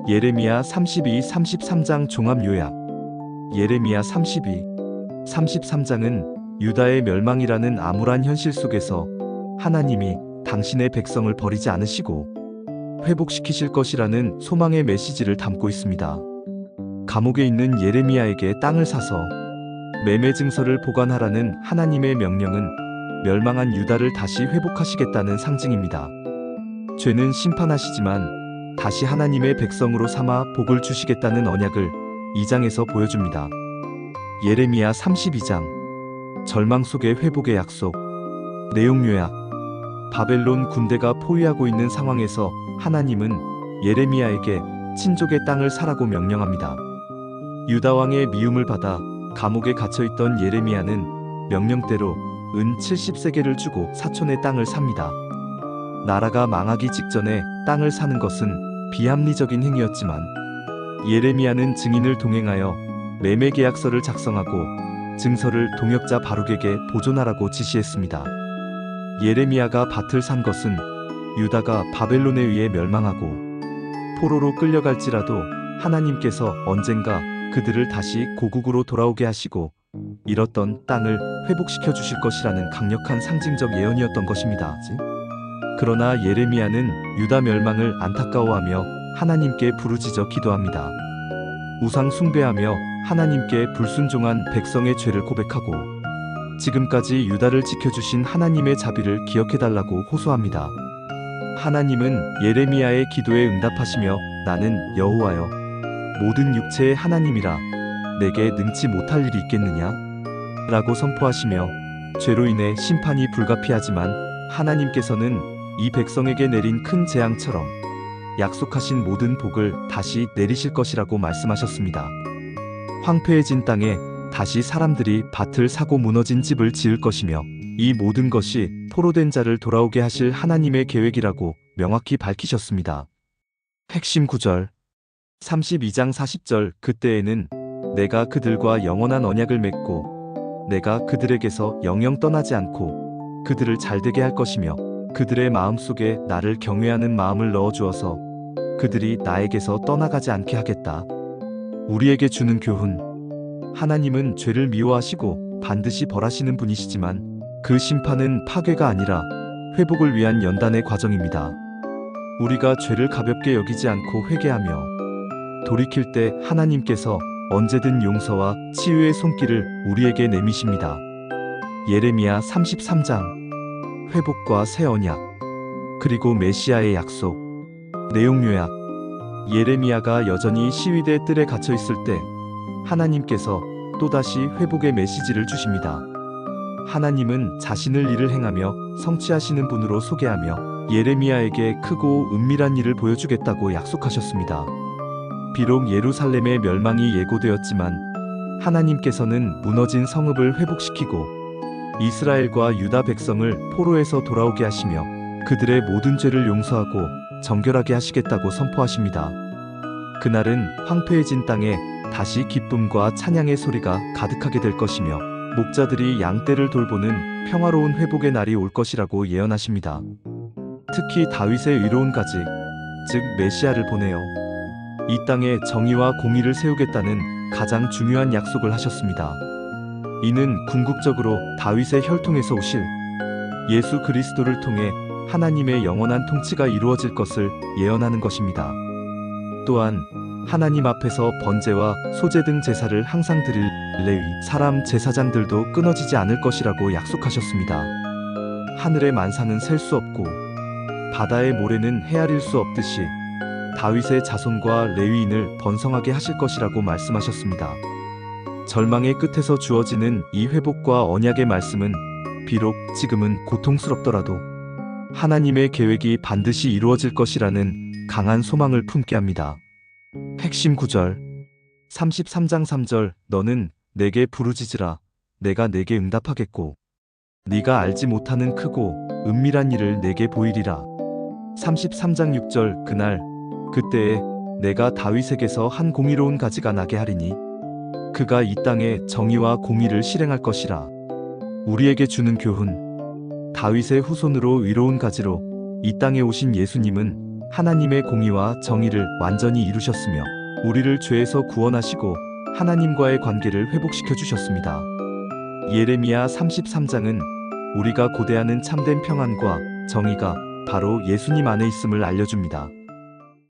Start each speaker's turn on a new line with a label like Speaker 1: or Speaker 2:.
Speaker 1: 예레미야 32, 33장 종합 요약. 예레미야 32, 33장은 유다의 멸망이라는 암울한 현실 속에서 하나님이 당신의 백성을 버리지 않으시고 회복시키실 것이라는 소망의 메시지를 담고 있습니다. 감옥에 있는 예레미야에게 땅을 사서 매매 증서를 보관하라는 하나님의 명령은 멸망한 유다를 다시 회복하시겠다는 상징입니다. 죄는 심판하시지만 다시 하나님의 백성으로 삼아 복을 주시겠다는 언약을 2장에서 보여줍니다. 예레미야 32장 절망 속의 회복의 약속. 내용 요약. 바벨론 군대가 포위하고 있는 상황에서 하나님은 예레미야에게 친족의 땅을 사라고 명령합니다. 유다 왕의 미움을 받아 감옥에 갇혀있던 예레미야는 명령대로 은 70세겔을 주고 사촌의 땅을 삽니다. 나라가 망하기 직전에 땅을 사는 것은 비합리적인 행위였지만 예레미야는 증인을 동행하여 매매 계약서를 작성하고 증서를 동역자 바룩에게 보존하라고 지시했습니다. 예레미야가 밭을 산 것은 유다가 바벨론에 의해 멸망하고 포로로 끌려갈지라도 하나님께서 언젠가 그들을 다시 고국으로 돌아오게 하시고 잃었던 땅을 회복시켜 주실 것이라는 강력한 상징적 예언이었던 것입니다. 그러나 예레미야는 유다 멸망을 안타까워하며 하나님께 부르짖어 기도합니다. 우상 숭배하며 하나님께 불순종한 백성의 죄를 고백하고 지금까지 유다를 지켜주신 하나님의 자비를 기억해달라고 호소합니다. 하나님은 예레미야의 기도에 응답하시며 나는 여호와여 모든 육체의 하나님이라 내게 능치 못할 일이 있겠느냐? 라고 선포하시며 죄로 인해 심판이 불가피하지만 하나님께서는 이 백성에게 내린 큰 재앙처럼 약속하신 모든 복을 다시 내리실 것이라고 말씀하셨습니다. 황폐해진 땅에 다시 사람들이 밭을 사고 무너진 집을 지을 것이며 이 모든 것이 포로된 자를 돌아오게 하실 하나님의 계획이라고 명확히 밝히셨습니다. 핵심 구절 32장 40절 그때에는 내가 그들과 영원한 언약을 맺고 내가 그들에게서 영영 떠나지 않고 그들을 잘되게 할 것이며 그들의 마음속에 나를 경외하는 마음을 넣어주어서 그들이 나에게서 떠나가지 않게 하겠다. 우리에게 주는 교훈. 하나님은 죄를 미워하시고 반드시 벌하시는 분이시지만 그 심판은 파괴가 아니라 회복을 위한 연단의 과정입니다. 우리가 죄를 가볍게 여기지 않고 회개하며 돌이킬 때 하나님께서 언제든 용서와 치유의 손길을 우리에게 내미십니다. 예레미야 33장 회복과 새 언약 그리고 메시아의 약속. 내용 요약. 예레미야가 여전히 시위대 뜰에 갇혀 있을 때 하나님께서 또다시 회복의 메시지를 주십니다. 하나님은 자신을 일을 행하며 성취하시는 분으로 소개하며 예레미야에게 크고 은밀한 일을 보여주겠다고 약속하셨습니다. 비록 예루살렘의 멸망이 예고되었지만 하나님께서는 무너진 성읍을 회복시키고 이스라엘과 유다 백성을 포로에서 돌아오게 하시며 그들의 모든 죄를 용서하고 정결하게 하시겠다고 선포하십니다. 그날은 황폐해진 땅에 다시 기쁨과 찬양의 소리가 가득하게 될 것이며 목자들이 양떼를 돌보는 평화로운 회복의 날이 올 것이라고 예언하십니다. 특히 다윗의 의로운 가지, 즉 메시아를 보내어 이 땅에 정의와 공의를 세우겠다는 가장 중요한 약속을 하셨습니다. 이는 궁극적으로 다윗의 혈통에서 오실 예수 그리스도를 통해 하나님의 영원한 통치가 이루어질 것을 예언하는 것입니다. 또한 하나님 앞에서 번제와 소제 등 제사를 항상 드릴 레위 사람 제사장들도 끊어지지 않을 것이라고 약속하셨습니다. 하늘의 만사는 셀 수 없고 바다의 모래는 헤아릴 수 없듯이 다윗의 자손과 레위인을 번성하게 하실 것이라고 말씀하셨습니다. 절망의 끝에서 주어지는 이 회복과 언약의 말씀은 비록 지금은 고통스럽더라도 하나님의 계획이 반드시 이루어질 것이라는 강한 소망을 품게 합니다. 핵심 구절 33장 3절 너는 내게 부르짖으라 내가 내게 응답하겠고 네가 알지 못하는 크고 은밀한 일을 내게 보이리라. 33장 6절 그날 그때에 내가 다윗에게서 한 공의로운 가지가 나게 하리니 그가 이 땅에 정의와 공의를 실행할 것이라. 우리에게 주는 교훈. 다윗의 후손으로 의로운 가지로 이 땅에 오신 예수님은 하나님의 공의와 정의를 완전히 이루셨으며 우리를 죄에서 구원하시고 하나님과의 관계를 회복시켜 주셨습니다. 예레미야 33장은 우리가 고대하는 참된 평안과 정의가 바로 예수님 안에 있음을 알려줍니다.